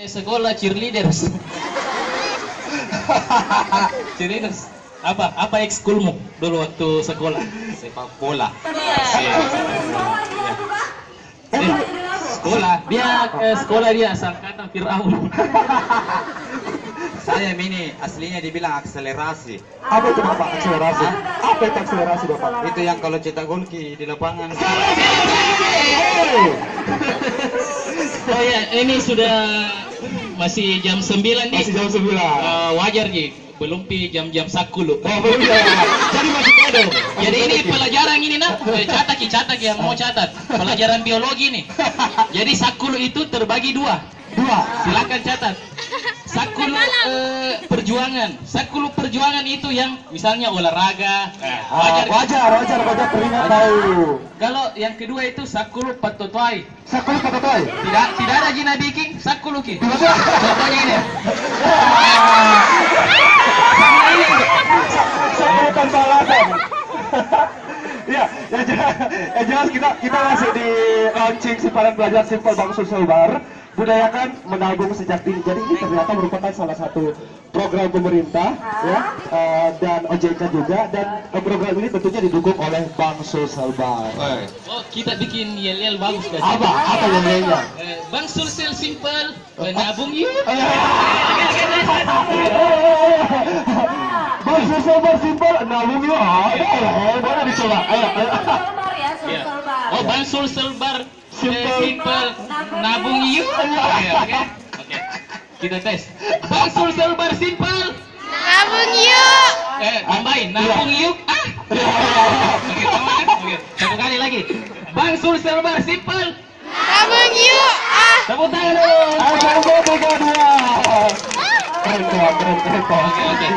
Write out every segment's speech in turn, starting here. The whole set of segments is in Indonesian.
Sekolah cheerleaders. Cheerleaders. Apa ekskulmu dulu waktu sekolah? Sepak bola. Sekolah. Sekolah dia asal kata Fir'aun. Saya ini aslinya dibilang akselerasi. Apa itu Bapak akselerasi? Apa itu akselerasi Bapak? Itu yang kalau cetak gol di lapangan. Oh ya, ini sudah masih jam 9 nih. Masih jam 9. Wajar nih, belum pi jam-jam 10. Oh, belum ya. Jadi masih ada. Jadi ini pelajaran ini nak, catat yang mau catat. Pelajaran biologi nih. Jadi 10 itu terbagi dua. Silakan catat. 10 perjuangan. 10 perjuangan itu yang misalnya olahraga. Wajar teringat tahu. Kalau yang kedua itu 10 patotoy. 10 patotoy. Tidak ada jina biking 10 ki. Contohnya ini. Sama tanpa alasan. Ya, jelas kita masih di launching simpanan belajar simpel Bang Sulselbar. Budayakan menabung sejak dini. Jadi ini ternyata merupakan salah satu program pemerintah ya, dan OJK juga, dan program ini tentunya didukung oleh Bang Sulselbar. Oh, kita bikin yel-yel bagus guys. Apa yang lainnya? Bang Sulsel simple, menabung yuk. Bang Sulselbar simpel, nabung yuk. Boleh dicoba. Ayo. Oh, Bang Sulselbar simple, nabung yuk. Oke. Kita tes. Bang Sulselbar simple, Nabung yuk. tambahin nabung yuk. Oke. Satu kali lagi. Bang Sulselbar simple, Nabung yuk. tepuk tangan dulu. Keren. Oke.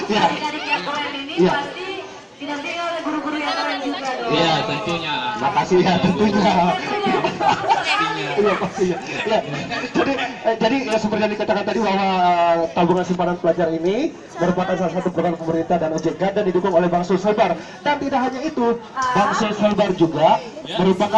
Ya. Adik-adik yang keren ini Iya. pasti didampingi oleh guru-guru yang keren juga dong. Iya, tentunya. Makasih ya tentunya. Iya pastinya. Ya. Jadi seperti yang dikatakan tadi bahwa tabungan simpanan pelajar ini merupakan salah satu program pemerintah dan OJK dan didukung oleh Bang Sulselbar. Dan tidak hanya itu, Bang Sulselbar juga merupakan